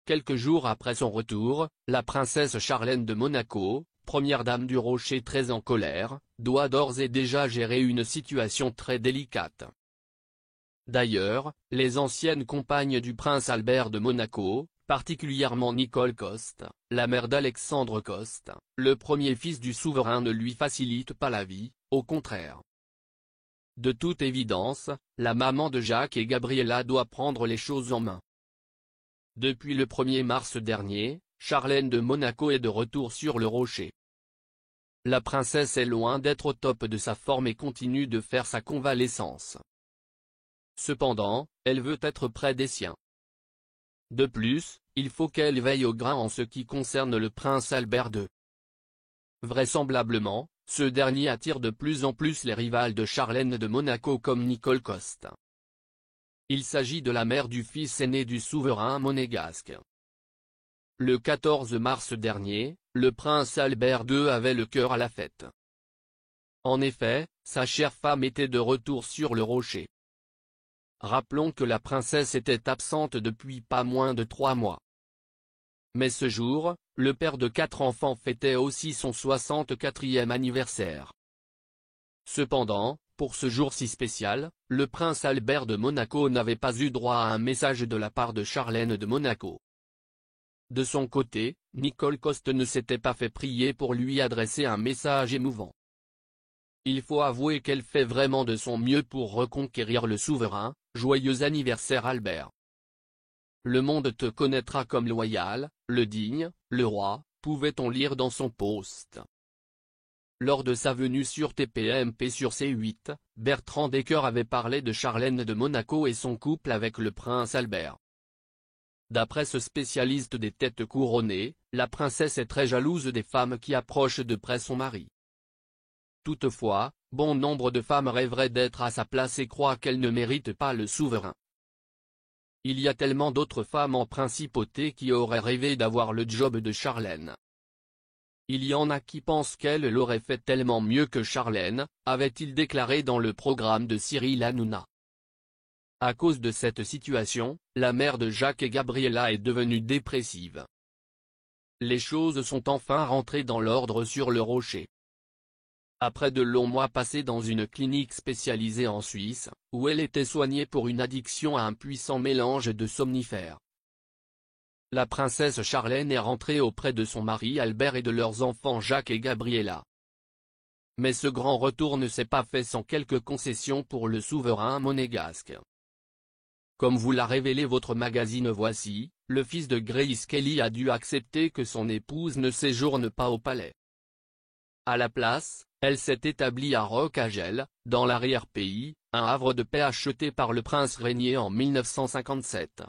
Quelques jours après son retour, la princesse Charlène de Monaco, première dame du Rocher très en colère, doit d'ores et déjà gérer une situation très délicate. D'ailleurs, les anciennes compagnes du prince Albert de Monaco, particulièrement Nicole Coste, la mère d'Alexandre Coste, le premier fils du souverain, ne lui facilitent pas la vie, au contraire. De toute évidence, la maman de Jacques et Gabriella doit prendre les choses en main. Depuis le 1er mars dernier, Charlène de Monaco est de retour sur le Rocher. La princesse est loin d'être au top de sa forme et continue de faire sa convalescence. Cependant, elle veut être près des siens. De plus, il faut qu'elle veille au grain en ce qui concerne le prince Albert II. Vraisemblablement, ce dernier attire de plus en plus les rivales de Charlène de Monaco comme Nicole Coste. Il s'agit de la mère du fils aîné du souverain monégasque. Le 14 mars dernier, le prince Albert II avait le cœur à la fête. En effet, sa chère femme était de retour sur le Rocher. Rappelons que la princesse était absente depuis pas moins de 3 mois. Mais ce jour, le père de 4 enfants fêtait aussi son 64e anniversaire. Cependant, pour ce jour si spécial, le prince Albert de Monaco n'avait pas eu droit à un message de la part de Charlène de Monaco. De son côté, Nicole Coste ne s'était pas fait prier pour lui adresser un message émouvant. Il faut avouer qu'elle fait vraiment de son mieux pour reconquérir le souverain. Joyeux anniversaire Albert. Le monde te connaîtra comme loyal, le digne, le roi, pouvait-on lire dans son post. Lors de sa venue sur TPMP sur C8, Bertrand Decker avait parlé de Charlène de Monaco et son couple avec le prince Albert. D'après ce spécialiste des têtes couronnées, la princesse est très jalouse des femmes qui approchent de près son mari. Toutefois, bon nombre de femmes rêveraient d'être à sa place et croient qu'elles ne méritent pas le souverain. Il y a tellement d'autres femmes en principauté qui auraient rêvé d'avoir le job de Charlène. Il y en a qui pensent qu'elle l'aurait fait tellement mieux que Charlène, avait-il déclaré dans le programme de Cyril Hanouna. À cause de cette situation, la mère de Jacques et Gabriella est devenue dépressive. Les choses sont enfin rentrées dans l'ordre sur le Rocher. Après de longs mois passés dans une clinique spécialisée en Suisse, où elle était soignée pour une addiction à un puissant mélange de somnifères. La princesse Charlène est rentrée auprès de son mari Albert et de leurs enfants Jacques et Gabriella. Mais ce grand retour ne s'est pas fait sans quelques concessions pour le souverain monégasque. Comme vous l'a révélé votre magazine Voici, le fils de Grace Kelly a dû accepter que son épouse ne séjourne pas au palais. À la place, elle s'est établie à Roch-à-Gel, dans l'arrière-pays, un havre de paix acheté par le prince régnier en 1957.